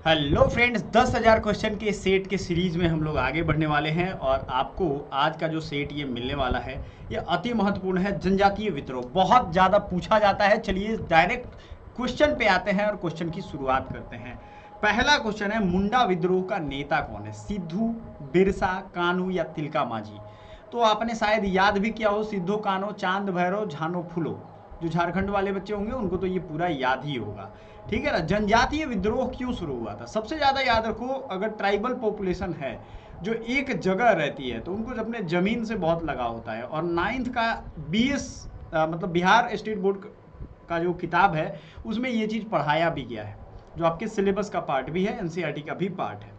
Hello friends, 10,000 question के set के series में हम लोग आगे बढ़ने वाले हैं और आपको आज का जो सेट ये मिलने वाला है ये अति महत्वपूर्ण है। जनजातीय विद्रोह बहुत ज़्यादा पूछा जाता है। चलिए डायरेक्ट क्वेश्चन पे आते हैं और क्वेश्चन की शुरुआत करते हैं। पहला क्वेश्चन है, मुंडा विद्रोह का नेता कौन है? सिद्धू, बिरसा, कानू या तिलका मांझी? तो आपने शायद याद भी किया हो, सिद्धू कान्हो, चांद भैरव, झानो फुलो। जो झारखंड वाले बच्चे होंगे उनको तो ये पूरा याद ही होगा। ठीक है ना। जनजातीय विद्रोह क्यों शुरू हुआ था? सबसे ज़्यादा याद रखो, अगर ट्राइबल पॉपुलेशन है जो एक जगह रहती है तो उनको अपने ज़मीन से बहुत लगाव होता है। और नाइन्थ का BS मतलब बिहार स्टेट बोर्ड का जो किताब है उसमें ये चीज़ पढ़ाया भी गया है, जो आपके सिलेबस का पार्ट भी है, NCERT का भी पार्ट है।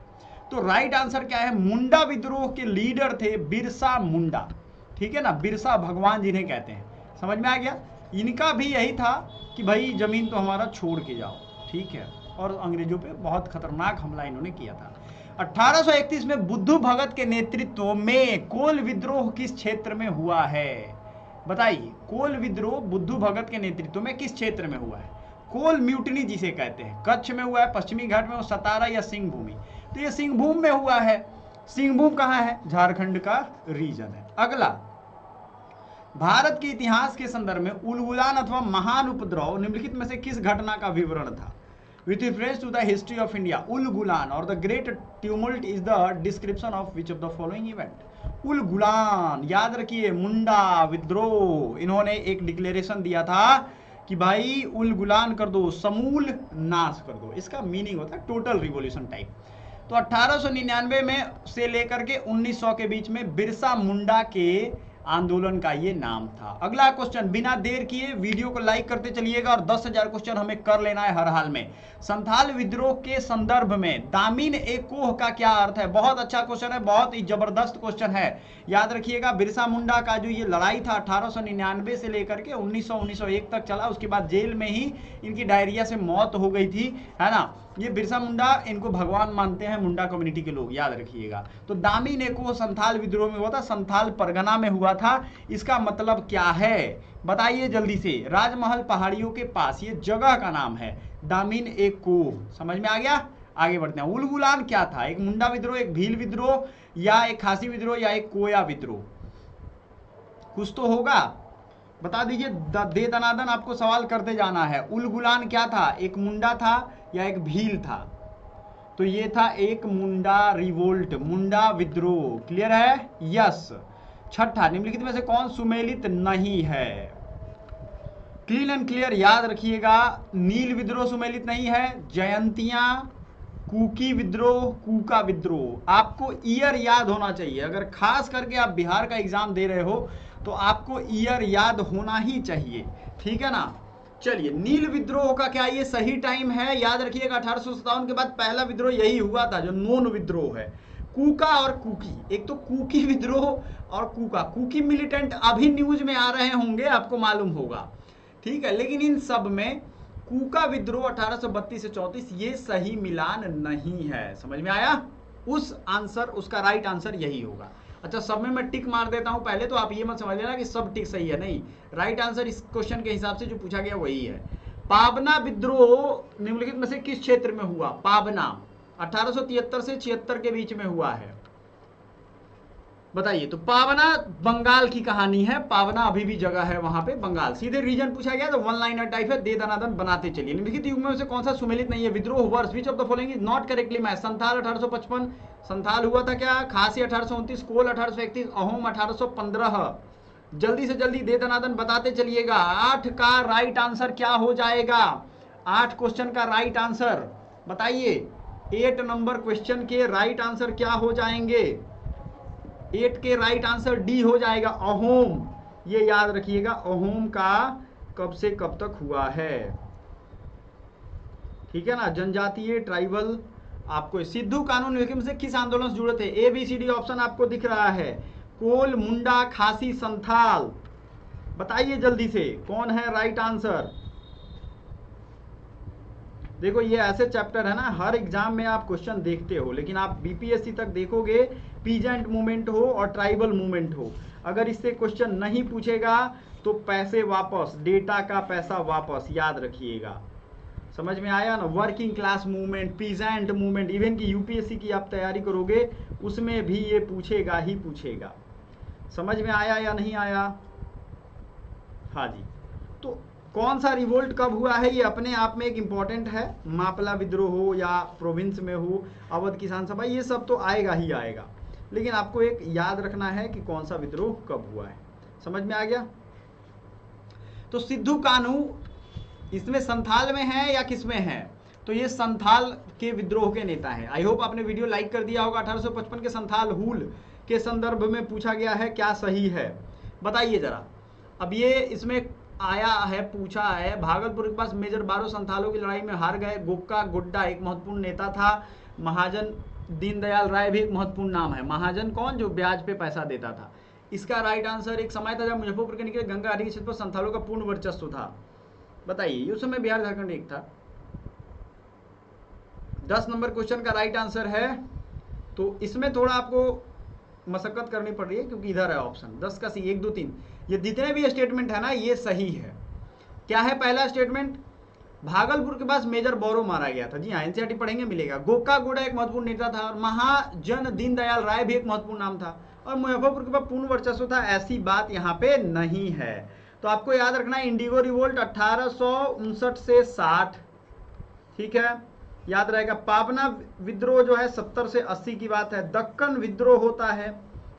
तो राइट आंसर क्या है? मुंडा विद्रोह के लीडर थे बिरसा मुंडा। ठीक है ना, बिरसा भगवान जिन्हें कहते हैं। समझ में आ गया? इनका भी यही था कि भाई जमीन तो हमारा छोड़ के जाओ। ठीक है। और अंग्रेजों पे बहुत खतरनाक हमला इन्होंने किया था। 1831 में बुद्धू भगत के नेतृत्व में कोल विद्रोह किस क्षेत्र में हुआ है? बताइए, कोल विद्रोह बुद्धू भगत के नेतृत्व में किस क्षेत्र में हुआ है? कोल म्यूटनी जिसे कहते हैं, कच्छ में हुआ है, पश्चिमी घाट में, सतारा या सिंहभूमि? तो ये सिंहभूम में हुआ है। सिंहभूम कहाँ है? झारखंड का रीजन है। अगला, भारत के इतिहास के संदर्भ में उलगुलान अथवा महान उपद्रव निम्नलिखित में से किस घटना का विवरण था? With reference to the history of India, Ulgulan और the great tumult is the description of which of the following event? Ulgulan याद रखिए, मुंडा विद्रोह, इन्होंने एक डिक्लेरेशन दिया था कि भाई उलगुलान कर दो, समूल नाश कर दो। इसका मीनिंग होता है टोटल रिवॉल्यूशन टाइप। तो 1899 में से लेकर के 1900 के बीच में बिरसा मुंडा के आंदोलन का ये नाम था। अगला क्वेश्चन, बिना देर किए वीडियो को लाइक करते चलिएगा और 10,000 क्वेश्चन हमें कर लेना है हर हाल में। संथाल विद्रोह के संदर्भ में दामिन ए कोह का क्या अर्थ है? बहुत अच्छा क्वेश्चन है, बहुत ही जबरदस्त क्वेश्चन है। याद रखिएगा, बिरसा मुंडा का जो ये लड़ाई था 1899 से लेकर के 1901 तक चला। उसके बाद जेल में ही इनकी डायरिया से मौत हो गई थी, है ना। ये बिरसा मुंडा, इनको भगवान मानते हैं मुंडा कम्युनिटी के लोग, याद रखिएगा। तो दामिन ए कोह संथाल विद्रोह में हुआ था, संथाल परगना में हुआ था। इसका मतलब क्या है बताइए जल्दी से? राजमहल पहाड़ियों के पास, ये जगह का नाम है दामिन ए कोह। समझ में आ गया? आगे बढ़ते हैं। उलगुलान क्या था? एक मुंडा विद्रोह, एक भील विद्रोह, या एक खासी विद्रोह, या एक कोया विद्रोह? कुछ तो होगा, बता दीजिए। दे दनादन आपको सवाल करते जाना है। उलगुलान क्या था? एक मुंडा था या एक भील था? तो ये था एक मुंडा रिवोल्ट, मुंडा विद्रोह। क्लियर है? यस। छठा, निम्नलिखित में से कौन सुमेलित नहीं है? क्लीन एंड क्लियर याद रखिएगा, नील विद्रोह सुमेलित नहीं है, जयंतियां, कुकी विद्रोह, कूका विद्रोह। आपको ईयर याद होना चाहिए। अगर खास करके आप बिहार का एग्जाम दे रहे हो तो आपको ईयर याद होना ही चाहिए। ठीक है ना। चलिए, नील विद्रोह का क्या ये सही टाइम है? याद रखिएगा, 1857 के बाद पहला विद्रोह यही हुआ था जो नोन विद्रोह है। कूका और कुकी, एक तो कुकी विद्रोह और कूका। कुकी मिलिटेंट अभी न्यूज में आ रहे होंगे, आपको मालूम होगा। ठीक है, लेकिन इन सब में कूका विद्रोह 1832 से 34 ये सही मिलान नहीं है। समझ में आया? उस आंसर, उसका राइट आंसर यही होगा। अच्छा, सब में मैं टिक मार देता हूं पहले, तो आप ये मत समझ लेना कि सब टिक सही है, नहीं। राइट आंसर इस क्वेश्चन के हिसाब से जो पूछा गया वही है। पाबना विद्रोह निम्नलिखित में से किस क्षेत्र में हुआ? पाबना 1873 से 76 के बीच में हुआ है। बताइए। तो पावना बंगाल की कहानी है, पावना अभी भी जगह है वहां पे, बंगाल। सीधे रीजन पूछा गया तो वन लाइनर टाइप है, दे दनादन बनाते चलिए। निम्नलिखित युग में से कौन सा सुमेलित नहीं है? विद्रोह वर्ष, विच of the following is not correctly match? Santhal 1855, Santhal हुआ था क्या? खासी 1829, कोल 1831, अहोम 1815। जल्दी से जल्दी दे दनादन बताते चलिएगा। 8 का राइट आंसर क्या हो जाएगा? 8 क्वेश्चन का राइट आंसर बताइए। 8 नंबर क्वेश्चन के राइट आंसर क्या हो जाएंगे? 8 के राइट आंसर डी हो जाएगा, अहोम। ये याद रखिएगा, अहोम का कब से कब तक हुआ है। ठीक है ना। जनजातीय ट्राइबल आपको सिद्धू कानून निगम से किस आंदोलन से जुड़े थे? ABCD ऑप्शन आपको दिख रहा है। कोल, मुंडा, खासी, संथाल। बताइए जल्दी से कौन है राइट आंसर? देखो, ये ऐसे चैप्टर है ना, हर एग्जाम में आप क्वेश्चन देखते हो, लेकिन आप BPSC तक देखोगे, पीजेंट मूवमेंट हो और ट्राइबल मूवमेंट हो, अगर इससे क्वेश्चन नहीं पूछेगा तो पैसे वापस, डेटा का पैसा वापस, याद रखिएगा। समझ में आया ना? Working class movement, peasant movement, even की यूपीएससी की आप तैयारी करोगे उसमें भी ये पूछेगा ही पूछेगा। समझ में आया या नहीं आया? हाँ जी। तो कौन सा रिवोल्ट कब हुआ है ये अपने आप में एक इम्पॉर्टेंट है। मापला विद्रोह हो या प्रोविंस में हो, अवध किसान सभा, ये सब तो आएगा ही आएगा, लेकिन आपको एक याद रखना है कि कौन सा विद्रोह कब हुआ है। समझ में आ गया? तो सिद्धू कान्हू इसमें संथाल में है या किस में है? तो ये संथाल के विद्रोह के नेता है। आई होप आपने वीडियो लाइक कर दिया होगा। 1855 के संथाल हूल के संदर्भ में पूछा गया है, क्या सही है बताइए जरा। अब ये इसमें आया है, पूछा है, भागलपुर के पास मेजर बारो संथालों की लड़ाई में हार गए। गोक्का गुड्डा एक महत्वपूर्ण नेता था। महाजन दीनदयाल राय भी एक महत्वपूर्ण नाम है। महाजन कौन? जो ब्याज पे पैसा देता था। इसका राइट आंसर, एक समय था जब मुजफ्फरपुर के निकले गंगा नदी के क्षेत्र पर संथालों का पूर्ण वर्चस्व था। बताइए, उस समय बिहार झारखंड एक था। 10 नंबर क्वेश्चन का राइट आंसर है। तो इसमें थोड़ा आपको मशक्कत करनी पड़ रही है क्योंकि इधर है ऑप्शन 10 का सी, 1 2 3, ये जितने भी स्टेटमेंट है ना ये सही है। क्या है पहला स्टेटमेंट? भागलपुर के पास मेजर बोरो मारा गया था। जी हाँ, एनसीईआरटी पढ़ेंगे मिलेगा। गोका गुड़ा एक महत्वपूर्ण नेता था और महाजन दीनदयाल राय भी एक महत्वपूर्ण नाम था और मुजफ्फरपुर के पास पूर्ण वर्चस्व था, ऐसी बात यहाँ पे नहीं है। तो आपको याद रखना है इंडिगो रिवोल्ट 1859 से 60, ठीक है, याद रहेगा। पाबना विद्रोह जो है 70 से 80 की बात है। दक्कन विद्रोह होता है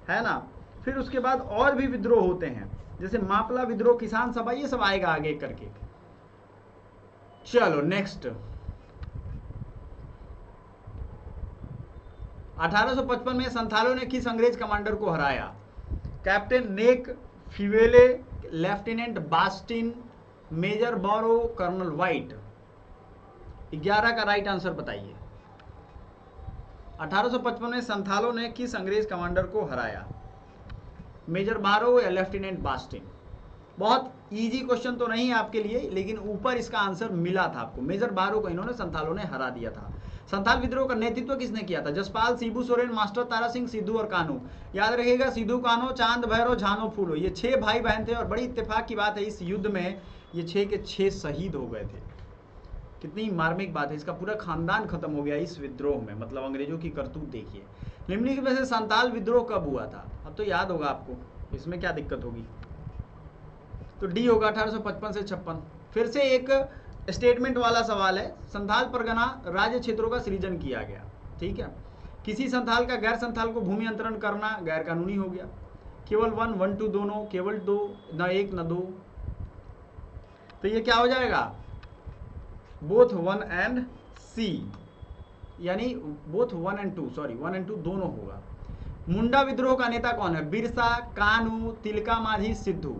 ना। फिर उसके बाद और भी विद्रोह होते हैं जैसे मापला विद्रोह, किसान सभा, ये सब आएगा आगे करके। चलो नेक्स्ट। 1855 में संथालों ने किस अंग्रेज कमांडर को हराया? कैप्टन नेक, फिवेले, लेफ्टिनेंट बास्टिन, मेजर बोरो, कर्नल व्हाइट। 11 का राइट आंसर बताइए। 1855 में संथालों ने किस अंग्रेज कमांडर को हराया? मेजर बारो या लेफ्टिनेंट बास्टिन? बहुत इजी क्वेश्चन तो नहीं है आपके लिए, लेकिन ऊपर इसका आंसर मिला था आपको। मेजर बारो को इन्होंने संथालों ने हरा दिया था। संथाल विद्रोह का नेतृत्व किसने किया था? जसपाल, शिबू सोरेन, मास्टर तारा सिंह, सिद्धू और कान्हू। याद रखिएगा, सिद्धू, कान्हू, चांद भैरव, झानो फूलो, ये 6 भाई बहन थे और बड़ी इत्तेफाक की बात है इस युद्ध में ये 6 के 6 शहीद हो गए थे। कितनी मार्मिक बात है, इसका पूरा खानदान खत्म हो गया इस विद्रोह में। मतलब अंग्रेजों की करतूत देखिए। निम्नलिखित में से संथाल विद्रोह कब हुआ था? अब तो याद होगा आपको, इसमें क्या दिक्कत होगी? तो डी होगा 1855 से 56। फिर से एक स्टेटमेंट वाला सवाल है। संथाल परगना राज्य क्षेत्रों का सृजन किया गया, ठीक है। किसी संथाल का गैर संथाल को भूमि अंतरण करना गैर कानूनी हो गया। केवल 1 1 2 दोनों, केवल 2, न 1 न 2। तो ये क्या हो जाएगा? बोथ 1 एंड सी, यानी बोथ 1 एंड 2, सॉरी 1 एंड 2 दोनों होगा। मुंडा विद्रोह का नेता कौन है? बिरसा, कान्हू, तिलका मांझी, सिद्धू।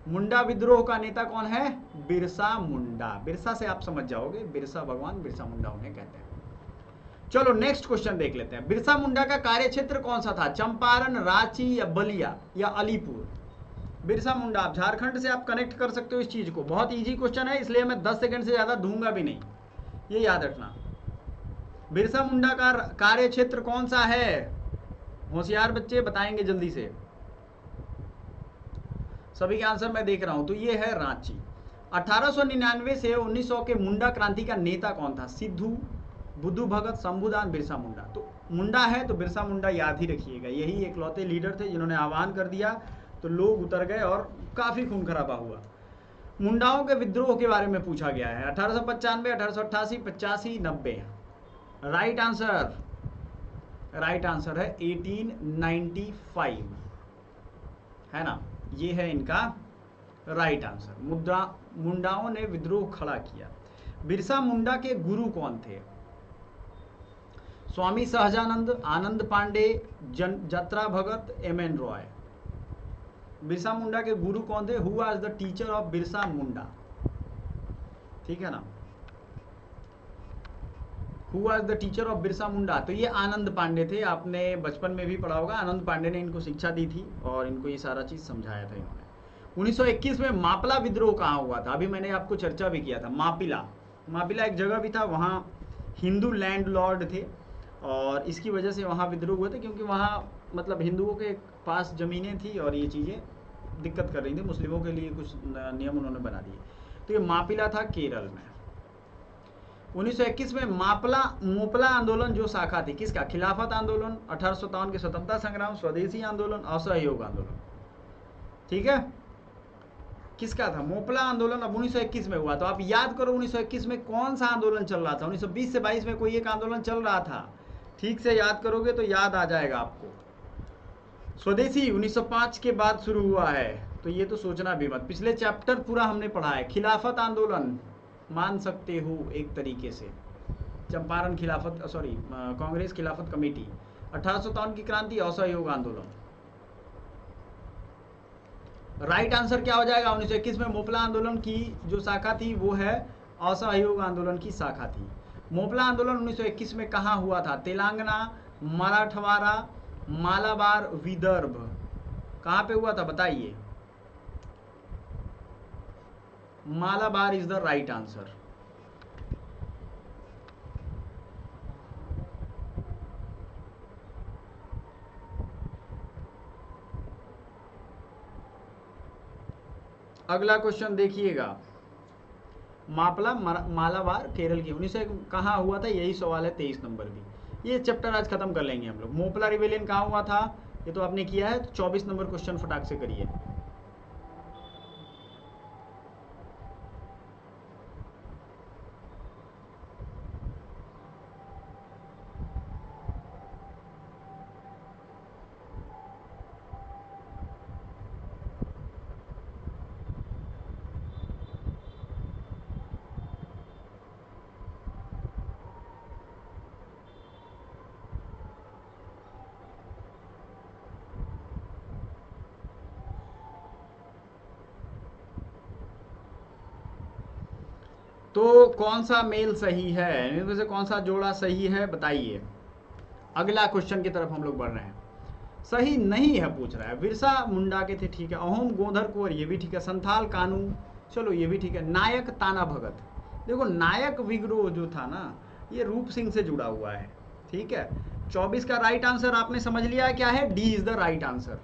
मुंडा विद्रोह का नेता कौन है? बिरसा मुंडा। बिरसा से आप समझ जाओगे, बिरसा भगवान, बिरसा मुंडा उन्हें कहते हैं। चलो नेक्स्ट क्वेश्चन देख लेते हैं। बिरसा मुंडा का कार्य क्षेत्र कौन सा था? चंपारण, रांची या बलिया या अलीपुर? बिरसा मुंडा, आप झारखंड से आप कनेक्ट कर सकते हो इस चीज को। बहुत इजी क्वेश्चन है, इसलिए मैं 10 सेकंड से ज्यादा दूंगा भी नहीं, ये याद रखना। बिरसा मुंडा का कार्य क्षेत्र कौन सा है? होशियार बच्चे बताएंगे जल्दी से। सभी के आंसर मैं देख रहा हूं। तो ये है रांची। 1899 से 1900 के मुंडा क्रांति का नेता कौन था? सिद्धू, बुद्धू भगत, शंभुदान, बिरसा मुंडा। तो मुंडा है तो बिरसा मुंडा याद ही रखिएगा। यही एकलौते लीडर थे जिन्होंने आह्वान कर दिया तो लोग उतर गए और काफी खून खराबा हुआ। मुंडाओं के विद्रोह के बारे में पूछा गया है। 1895, 1888, 85, 90। राइट आंसर है 1895, है ना। ये है इनका राइट आंसर। मुंडाओं ने विद्रोह खड़ा किया। बिरसा मुंडा के गुरु कौन थे? स्वामी सहजानंद, आनंद पांडे, जत्रा भगत, एम.एन. रॉय। बिरसा मुंडा के गुरु कौन थे? Who was the teacher of Birsa Munda? ठीक है ना, who was the teacher of Birsa Munda? तो ये आनंद पांडे थे। आपने बचपन में भी पढ़ा होगा, आनंद पांडे ने इनको शिक्षा दी थी और इनको ये सारा चीज समझाया था इन्होंने। 1921 में मापला विद्रोह कहाँ हुआ था? अभी मैंने आपको चर्चा भी किया था। मापिला एक जगह भी था, वहाँ हिंदू लैंड लॉर्ड थे और इसकी वजह से वहाँ विद्रोह हुए थे, क्योंकि वहाँ मतलब हिंदुओं के पास जमीनें थी और ये चीज़ें दिक्कत कर रही थी। मुस्लिमों के लिए कुछ नियम उन्होंने बना दिए। तो ये मापिला था केरल में। 1921 में मोपला आंदोलन जो शाखा थी किसका, खिलाफत आंदोलन, 1857 के स्वतंत्रता संग्राम, स्वदेशी आंदोलन, असहयोग आंदोलन, ठीक है, किसका था, मोपला आंदोलन। अब 1921 में हुआ, तो आप याद करो 1921 में कौन सा आंदोलन चल रहा था। 1920 से 22 में कोई एक आंदोलन चल रहा था, ठीक से याद करोगे तो याद आ जाएगा आपको। स्वदेशी 1905 के बाद शुरू हुआ है, तो ये तो सोचना भी मत, पिछले चैप्टर पूरा हमने पढ़ा है। खिलाफत आंदोलन मान सकते हो एक तरीके से, चंपारण खिलाफत, सॉरी कांग्रेस खिलाफत कमेटी, 1857 की क्रांति, असहयोग आंदोलन। राइट आंसर क्या हो जाएगा, 1921 में मोपला आंदोलन की जो शाखा थी वो है असहयोग आंदोलन की शाखा थी। मोपला आंदोलन 1921 में कहाँ हुआ था, तेलंगाना, मराठवाड़ा, मालाबार, विदर्भ, कहाँ पे हुआ था बताइए। Malabar is the right answer. अगला क्वेश्चन देखिएगा, मालाबार केरल की 19 कहाँ हुआ था, यही सवाल है 23 नंबर भी। ये चैप्टर आज खत्म कर लेंगे हम लोग। मोपला रिवेलियन कहाँ हुआ था, ये तो आपने किया है, 24 नंबर क्वेश्चन फटाक से करिए। तो कौन सा मेल सही है, इनमें से कौन सा जोड़ा सही है बताइए। अगला क्वेश्चन की तरफ हम लोग बढ़ रहे हैं। सही नहीं है पूछ रहा है, बिरसा मुंडा के थे, ठीक है, अहोम गोंधर कुंवर, ये भी ठीक है, संथाल कानू, चलो ये भी ठीक है, नायक ताना भगत। देखो नायक विग्रोह जो था ना, ये रूप सिंह से जुड़ा हुआ है, ठीक है। 24 का राइट आंसर आपने समझ लिया है क्या है, D is the right answer.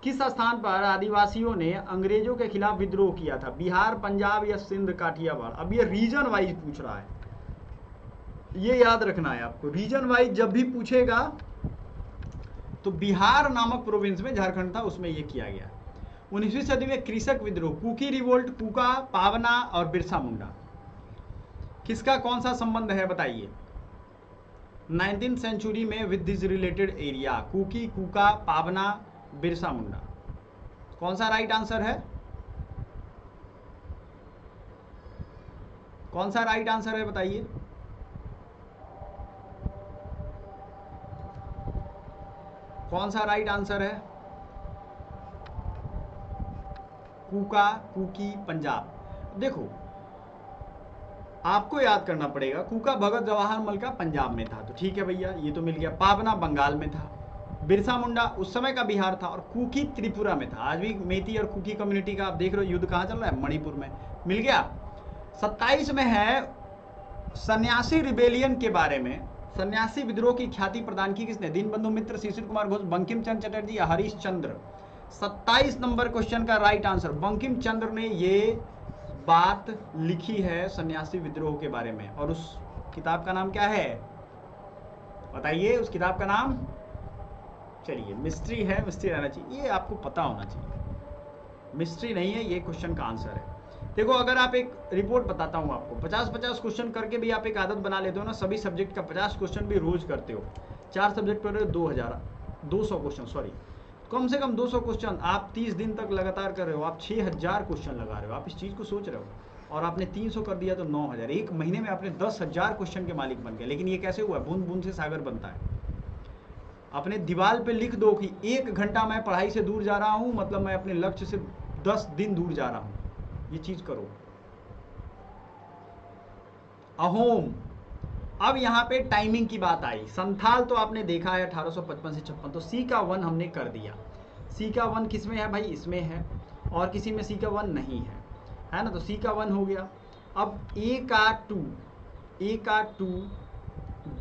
किस स्थान पर आदिवासियों ने अंग्रेजों के खिलाफ विद्रोह किया था, बिहार, पंजाब या सिंध, काठियावाड़। अब ये रीजन वाइज पूछ रहा है, ये याद रखना है आपको। रीजन वाइज जब भी पूछेगा तो बिहार नामक प्रोविंस में, झारखंड था, उसमें ये किया गया। 19वीं सदी में कृषक विद्रोह, कुकी रिवोल्ट, कुका, पावना और बिरसा मुंडा, किसका कौन सा संबंध है बताइए। 19th सेंचुरी में with this related area, Kuki, Kuka, Pabna, Birsa Munda, कौन सा राइट आंसर है, कौन सा राइट आंसर है बताइए। कौन सा राइट आंसर है, कुका, कुकी, पंजाब। देखो आपको याद करना पड़ेगा, कुका भगत जवाहरलाल का पंजाब में था, तो ठीक है भैया, ये तो मिल गया। पावना बंगाल में था, बिरसा मुंडा उस समय का बिहार था, और कुकी त्रिपुरा में था। आज भी मेती और कुकी कम्युनिटी का आप देख रहे हो युद्ध कहाँ चल रहा है, मणिपुर में, मिल गया। 27 में है सन्यासी रिबेलियन के बारे में, सन्यासी विद्रोह की ख्याति प्रदान की किसने, दीनबंधु मित्र, शिशिर कुमार घोष, बंकिम चंद्र चटर्जी या हरीश चंद्र। 27 नंबर क्वेश्चन का राइट आंसर, बंकिम चंद्र ने ये बात लिखी है सन्यासी विद्रोह के बारे में। और उस किताब का नाम क्या है बताइए, उस किताब का नाम, चलिए मिस्ट्री है, मिस्ट्री रहना चाहिए, ये आपको पता होना चाहिए, मिस्ट्री नहीं है, ये क्वेश्चन का आंसर है। देखो अगर आप एक रिपोर्ट बताता हूँ आपको, 50-50 क्वेश्चन करके भी आप एक आदत बना लेते हो ना, सभी सब्जेक्ट का 50 क्वेश्चन भी रोज करते हो, 4 सब्जेक्ट पर 200 क्वेश्चन, सॉरी कम से कम 200 क्वेश्चन आप 30 दिन तक लगातार कर रहे हो, आप 6000 क्वेश्चन लगा रहे हो, आप इस चीज़ को सोच रहे हो, और आपने 300 कर दिया तो 9000, एक महीने में आपने 10,000 क्वेश्चन के मालिक बन गए। लेकिन ये कैसे हुआ, बूंद बूंद से सागर बनता है। अपने दीवार पे लिख दो कि 1 घंटा मैं पढ़ाई से दूर जा रहा हूँ, मतलब मैं अपने लक्ष्य से 10 दिन दूर जा रहा हूँ, ये चीज़ करो। अहोम, अब यहाँ पे टाइमिंग की बात आई। संथाल तो आपने देखा है 1855 से 56, तो सी का 1 हमने कर दिया। सी का 1 किस में है भाई, इसमें है, और किसी में सी का 1 नहीं है ना, तो सी का 1 हो गया। अब ए का 2,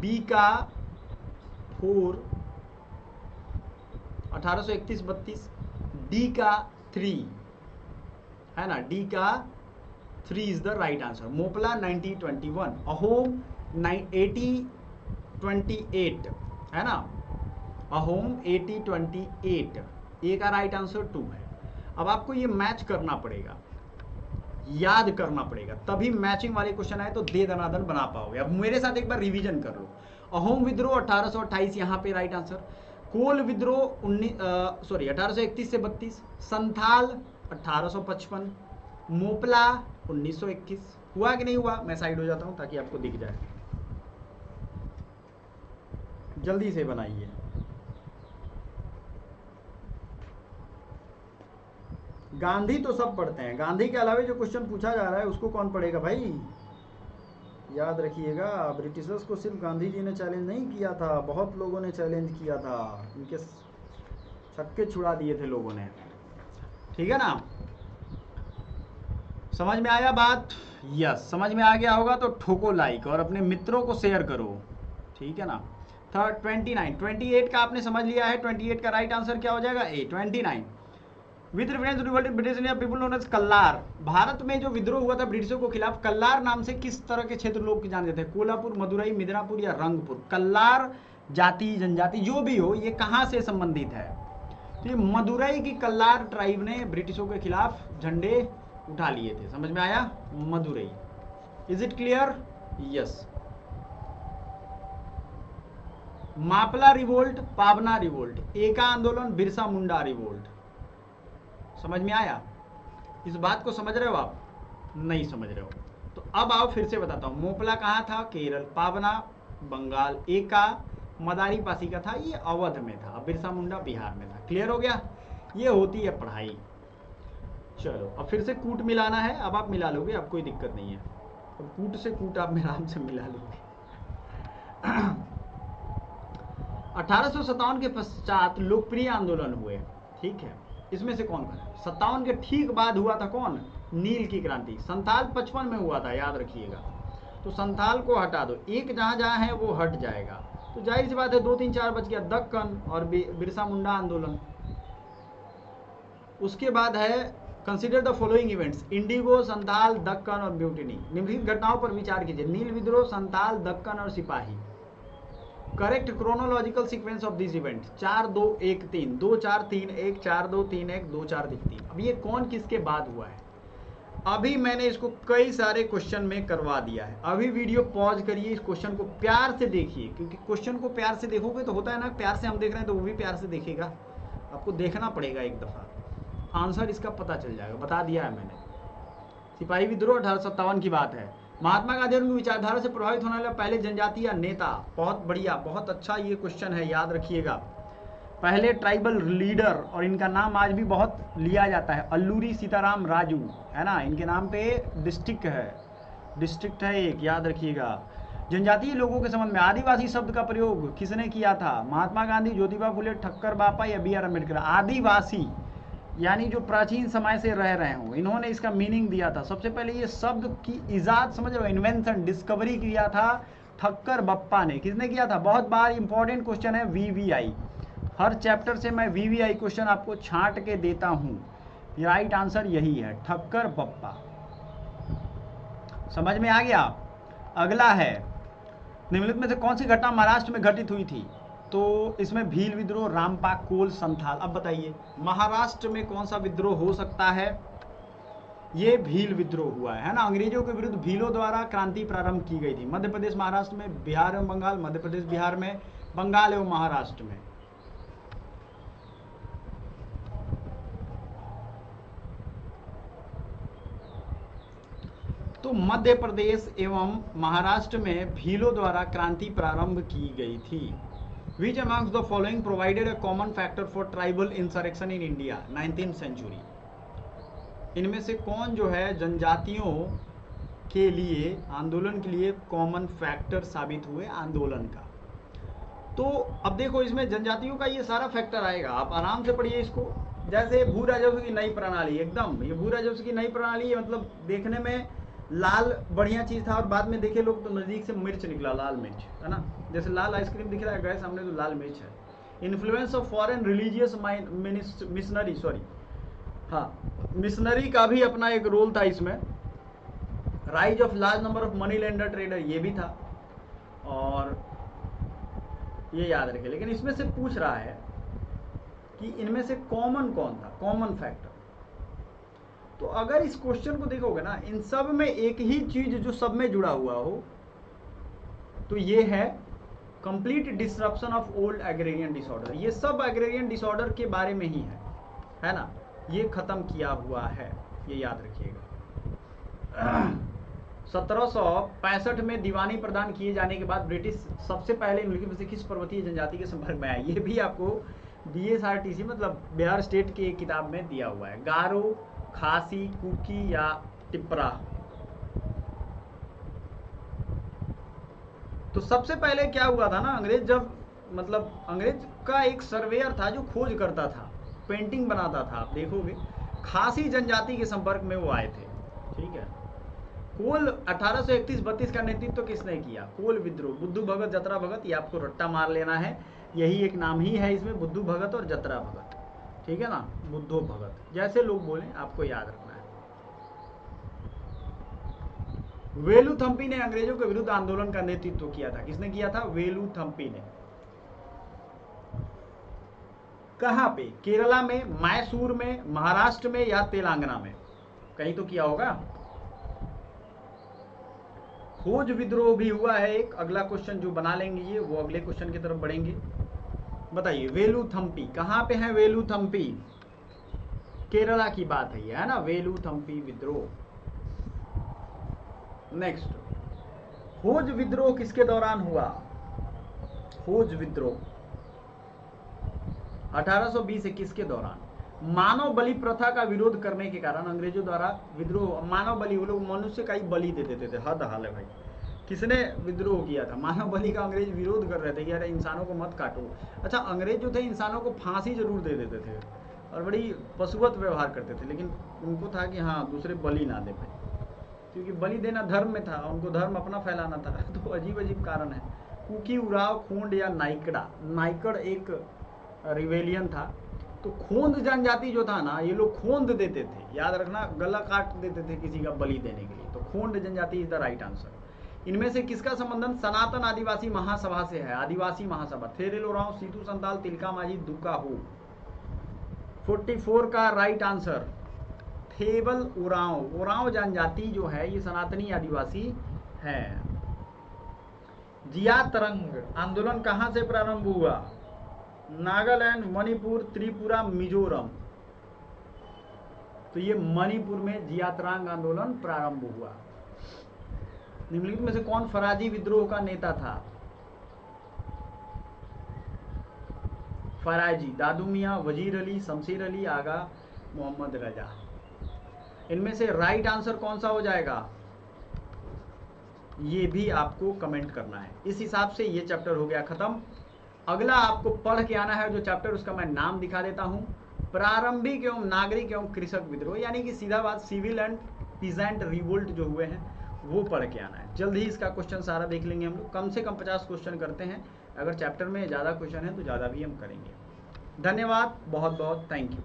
बी का 4, 1831-32, डी का 3 है ना, डी का 3 is the right answer. Moplah 9021, Ahom 8028 है ना, अहोम 8028, ए का राइट आंसर 2 है। अब आपको ये मैच करना पड़ेगा, याद करना पड़ेगा, तभी मैचिंग वाले क्वेश्चन आए तो दे दनादन बना पाओगे। अब मेरे साथ एक बार रिवीजन कर लो। अहोम विद्रोह 1828 यहाँ पे राइट आंसर, कोल विद्रोह 1831 से 32, संथाल 1855, मोपला 1921। हुआ कि नहीं हुआ? मैं साइड हो जाता हूं ताकि आपको दिख जाए, जल्दी से बनाइए। गांधी तो सब पढ़ते हैं, गांधी के अलावा जो क्वेश्चन पूछा जा रहा है उसको कौन पढ़ेगा भाई? याद रखिएगा, ब्रिटिशर्स को सिर्फ गांधी जी ने चैलेंज नहीं किया था, बहुत लोगों ने चैलेंज किया था, इनके छक्के छुड़ा दिए थे लोगों ने। ठीक है ना, समझ में आया बात? यस, समझ में आ गया होगा तो ठोको लाइक और अपने मित्रों को शेयर करो। ठीक है ना। 29 28 का आपने समझ लिया है, 28 का राइट आंसर क्या हो जाएगा? A. 29 with reference to revolt British India people known as Kallar. Bharat में जो विद्रोह हुआ था ब्रिटिशों के खिलाफ, कल्लार नाम से किस तरह के क्षेत्र लोग जानते थे? कोल्हापुर, मदुरई, मिदनापुर या रंगपुर? कल्लार जाति जनजाति जो भी हो, ये कहां से संबंधित है? तो ये मदुरई की कल्लार ट्राइब ने ब्रिटिशों के खिलाफ झंडे उठा लिए थे। समझ में आया? Madurai. Is it clear? Yes. Mappila revolt, Pabna revolt, Eka आंदोलन, बिरसा मुंडा रिवोल्ट। समझ में आया? इस बात को समझ रहे हो आप? नहीं समझ रहे हो तो अब आओ फिर से बताता हूं। मोपला कहां था? केरल। पावना बंगाल। एका मदारी पासी का था, ये अवध में था। बिरसा मुंडा बिहार में था। क्लियर हो गया? ये होती है पढ़ाई। चलो अब फिर से कूट मिलाना है, अब आप मिला लोगे, अब कोई दिक्कत नहीं है। अब कूट से कूट आप आराम से मिला लोगे। 1857 के पश्चात लोकप्रिय आंदोलन हुए। ठीक है, इसमें से कौन था? 57 के ठीक बाद हुआ था कौन? नील की क्रांति। संथाल 55 में हुआ था, याद रखिएगा। तो संथाल को हटा दो, एक जहां जहां है वो हट जाएगा, तो जाहिर सी बात है 2 3 4 बच गया। दक्कन और बिरसा मुंडा आंदोलन। उसके बाद है consider the following events: Indigo, Santhal, Deccan और म्यूटिनी। निम्नलिखित घटनाओं पर विचार कीजिए: नील विद्रोह, संथाल, दक्कन और सिपाही। Correct chronological sequence of this event: 4 2 1 3, 2 4 3 1, 4 2 3 1, 2 4 3। अब ये कौन किसके बाद हुआ है? अभी मैंने इसको कई सारे क्वेश्चन में करवा दिया है। अभी वीडियो पॉज करिए, इस क्वेश्चन को प्यार से देखिए, क्योंकि क्वेश्चन को प्यार से देखोगे तो होता है ना, प्यार से हम देख रहे हैं तो वो भी प्यार से देखेगा। आपको देखना पड़ेगा एक दफा, आंसर इसका पता चल जाएगा। बता दिया है मैंने। सिपाही विद्रोह 1857 की बात है। महात्मा गांधी और उनकी विचारधारा से प्रभावित होने वाला पहले जनजातीय नेता। बहुत बढ़िया, बहुत अच्छा ये क्वेश्चन है, याद रखिएगा। पहले ट्राइबल लीडर, और इनका नाम आज भी बहुत लिया जाता है, अल्लूरी सीताराम राजू, है ना। इनके नाम पे डिस्ट्रिक्ट है एक, याद रखिएगा। जनजातीय लोगों के संबंध में आदिवासी शब्द का प्रयोग किसने किया था? महात्मा गांधी, ज्योतिबा फुले, ठक्कर बापा या बी आर अम्बेडकर? आदिवासी यानी जो प्राचीन समय से रह रहे हो, इन्होंने इसका मीनिंग दिया था। सबसे पहले ये शब्द की इजाद, समझ रहे हो, इन्वेंशन, डिस्कवरी किया था ठक्कर बप्पा ने। किसने किया था? बहुत बार इंपॉर्टेंट क्वेश्चन है वीवीआई, हर चैप्टर से मैं वीवीआई क्वेश्चन आपको छांट के देता हूं। राइट आंसर यही है, ठक्कर बप्पा। समझ में आ गया? अगला है, निम्नलिखित में से कौन सी घटना महाराष्ट्र में घटित हुई थी? तो इसमें भील विद्रोह, रामपा, कोल, संथाल। अब बताइए महाराष्ट्र में कौन सा विद्रोह हो सकता है? ये भील विद्रोह हुआ है ना। अंग्रेजों के विरुद्ध भीलों द्वारा क्रांति प्रारंभ की गई थी। मध्य प्रदेश, महाराष्ट्र में, बिहार एवं बंगाल, मध्य प्रदेश बिहार में, बंगाल एवं महाराष्ट्र में। तो मध्य प्रदेश एवं महाराष्ट्र में भीलों द्वारा क्रांति प्रारंभ की गई थी। Which amongst the following provided a common factor for tribal insurrection in India 19th century? इनमें से कौन जो है जनजातियों के लिए, आंदोलन के लिए कॉमन फैक्टर साबित हुए आंदोलन का? तो अब देखो, इसमें जनजातियों का ये सारा फैक्टर आएगा, आप आराम से पढ़िए इसको। जैसे भू राजस्व की नई प्रणाली, एकदम ये भू राजस्व की नई प्रणाली है, मतलब देखने में लाल बढ़िया चीज था और बाद में देखे लोग तो नजदीक से मिर्च निकला, लाल मिर्च, है ना। जैसे लाल आइसक्रीम दिख रहा है गए सामने तो लाल मिर्च है। Influence of foreign religious missionary, हाँ, मिशनरी का भी अपना एक रोल था इसमें। Rise of large number of money lender trader, ये भी था, और ये याद रखें। लेकिन इसमें से पूछ रहा है कि इनमें से कॉमन कौन था, कॉमन फैक्टर। तो अगर इस क्वेश्चन को देखोगे ना, इन सब में एक ही चीज जो सब में जुड़ा हुआ हो, तो ये है complete disruption of old agrarian disorder. ये सब एग्रेरियन डिसऑर्डर के बारे में ही है ना, ये खत्म किया हुआ है, ये याद रखिएगा। 1765 में दीवानी प्रदान किए जाने के बाद ब्रिटिश सबसे पहले निम्नलिखित में से किस पर्वतीय जनजाति के संपर्क में आया। ये भी आपको BSRTC मतलब बिहार स्टेट की एक किताब में दिया हुआ है। गारो, खासी, कुकी या टिप्रा। तो सबसे पहले क्या हुआ था ना, अंग्रेज जब मतलब अंग्रेज का एक सर्वेयर था जो खोज करता था, पेंटिंग बनाता था, आप देखोगे खासी जनजाति के संपर्क में वो आए थे, ठीक है। कोल 1831-32 का नेतृत्व किसने किया? कोल विद्रोह, बुद्धू भगत, जतरा भगत, ये आपको रट्टा मार लेना है, यही एक नाम ही है इसमें, बुद्धू भगत और जतरा भगत, ठीक है ना, बुद्धो भगत, जैसे लोग बोले आपको याद रखना है। वेलुथम्पी ने अंग्रेजों के विरुद्ध आंदोलन का नेतृत्व किया था। किसने किया था? वेलुथम्पी ने। कहां पे? केरला में, मैसूर में, महाराष्ट्र में या तेलंगाना में, कहीं तो किया होगा। खोज विद्रोह भी हुआ है एक, अगला क्वेश्चन जो बना लेंगे ये, वो अगले क्वेश्चन की तरफ बढ़ेंगे। बताइए वेलुथम्पी कहां पे है? वेलुथम्पी केरला की बात है ना, वेलुथम्पी विद्रोह। नेक्स्ट, खोज विद्रोह किसके दौरान हुआ? खोज विद्रोह 1820-21 के दौरान। मानव बलि प्रथा का विरोध करने के कारण अंग्रेजों द्वारा विद्रोह, मानव बलि, वो लोग मनुष्य का ही बलि दे देते थे, हद हाल है भाई। किसने विद्रोह किया था? मानव बलि का अंग्रेज विरोध कर रहे थे कि अरे इंसानों को मत काटो। अच्छा, अंग्रेज जो थे इंसानों को फांसी जरूर दे देते थे और बड़ी पशुवत व्यवहार करते थे, लेकिन उनको था कि हाँ दूसरे बलि ना दे भाई, क्योंकि बलि देना धर्म में था, उनको धर्म अपना फैलाना था। तो अजीब अजीब कारण है। कुकी, उराव, खोंड या नाइकड़ा। नाइकड़ एक रिवेलियन था। तो खोंद जनजाति जो था ना, ये लोग खोंद देते थे, याद रखना, गला काट देते थे किसी का बलि देने के लिए। तो खोंड जनजाति इज द राइट आंसर। इनमें से किसका संबंधन सनातन आदिवासी महासभा से है? आदिवासी महासभा, थेरेल उरांव, सीतू संताल, तिलका माझी, दुका हो। 44 का right answer table Oraon. Oraon जनजाति जो है ये सनातनी आदिवासी है। जिया तरंग आंदोलन कहां से प्रारंभ हुआ? नागालैंड, मणिपुर, त्रिपुरा, मिजोरम। तो ये मणिपुर में जियातरांग आंदोलन प्रारंभ हुआ। निम्नलिखित में से कौन फराजी विद्रोह का नेता था? फराजी, दादू मियां, वजीर अली, शमशीर अली, आगा मोहम्मद रजा। इनमें से राइट आंसर कौन सा हो जाएगा, ये भी आपको कमेंट करना है। इस हिसाब से ये चैप्टर हो गया खत्म। अगला आपको पढ़ के आना है जो चैप्टर, उसका मैं नाम दिखा देता हूं, प्रारंभिक एवं नागरिक एवं कृषक विद्रोह, यानी कि सीधा बात सिविल एंड पीजेंट रिवोल्ट जो हुए हैं वो पढ़ के आना है। जल्द ही इसका क्वेश्चन सारा देख लेंगे हम लोग। कम से कम 50 क्वेश्चन करते हैं, अगर चैप्टर में ज़्यादा क्वेश्चन है तो ज़्यादा भी हम करेंगे। धन्यवाद, बहुत बहुत थैंक यू।